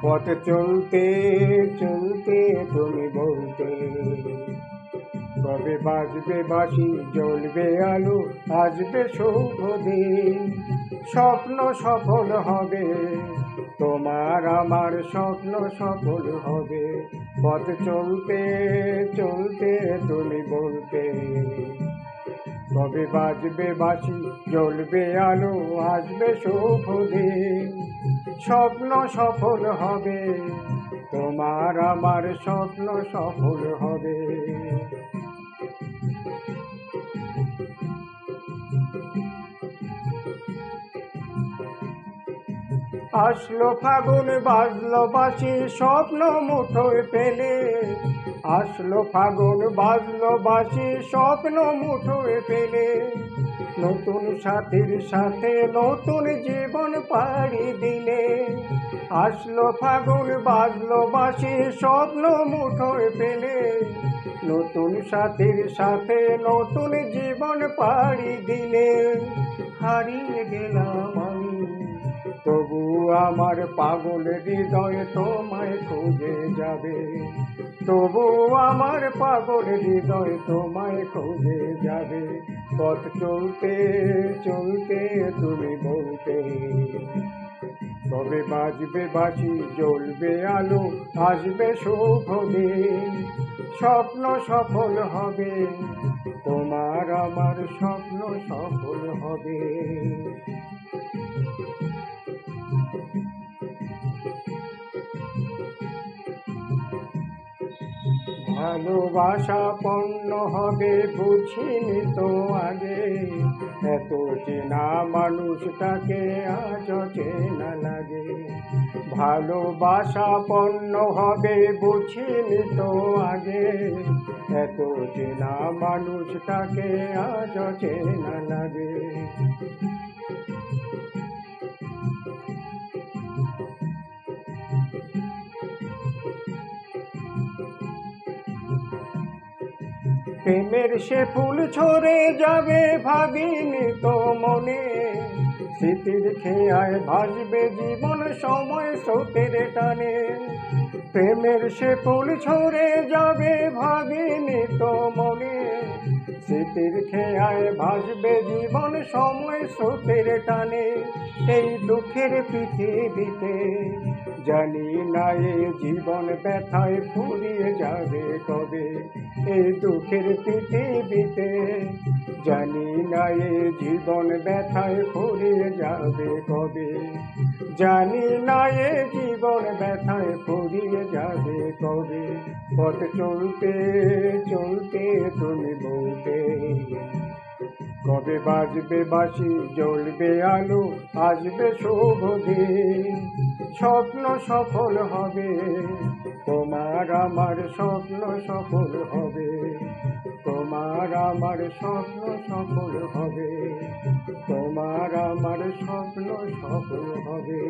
পথ চলতে চলতে তুমি বলতে, কবে বাজবে বাঁশি, জ্বলবে আলো, আসবে শুভ দিন। স্বপ্ন সফল হবে, তোমার আমার স্বপ্ন সফল হবে। পথ চলতে চলতে তুমি বলতে, কবে বাজবে বাঁশি, জ্বলবে আলো, আসবে শুভ দিন। স্বপ্ন সফল হবে, তোমার আমার স্বপ্ন সফল হবে। আসলো ফাগুন, বাজলো বাঁশি, স্বপ্ন মুঠোয় পেলে। আসলো ফাগুন, বাজলো বাঁশি, স্বপ্ন মুঠোয় পেলে। নতুন সাথীর সাথে নতুন জীবন পাড়ি দিলে। আসলো ফাগুন, বাজলো বাঁশি, স্বপ্ন মুঠোয় পেলে। নতুন সাথীর সাথে নতুন জীবন পাড়ি দিলে। হারিয়ে গেলাম আমি, তবু আমার পাগল হৃদয় তোমায় খুঁজে যাবে। তবু আমার পাগল হৃদয় তোমায় খুঁজে যাবে। পথ চলতে চলতে তুমি বলতে, কবে বাজবে বাঁশি, জ্বলবে আলো, আসবে শুভ দিন। স্বপ্ন সফল হবে, তোমার আমার স্বপ্ন সফল হবে। ভালোবাসা পণ্য হবে বুঝিনি তো আগে, এত চেনা মানুষটাকে আজ চেনা লাগে। ভালোবাসা পণ্য হবে বুঝিনি তো আগে, এত চেনা মানুষটাকে আজ চেনা লাগে। প্রেমের সে ফুল ঝরে যাবে ভাবিনি তো মনে, স্মৃতির খেয়ায় ভাসবে জীবন সময় স্রোতের টানে। প্রেমের সে ফুল ঝরে যাবে ভাবিনি তো মনে, স্মৃতির খেয়ায় ভাসবে জীবন সময় স্রোতের টানে। এই দুঃখের পৃথিবীতে জানি না এ জীবন ব্যথায় ফুরিয়ে যাবে কবে। এই দুঃখের পৃথিবীতে জানি না এ জীবন ব্যথায় ফুরিয়ে যাবে কবে। জানি না এ জীবন ব্যথায় ফুরিয়ে যাবে কবে। পথ চলতে চলতে তুমি বলতে, কবে বাজবে বাঁশি, জ্বলবে আলো, আসবে শুভ দিন। স্বপ্ন সফল হবে, তোমার আমার স্বপ্ন সফল হবে। তোমার আমার স্বপ্ন সফল হবে, তোমার আমার স্বপ্ন সফল হবে।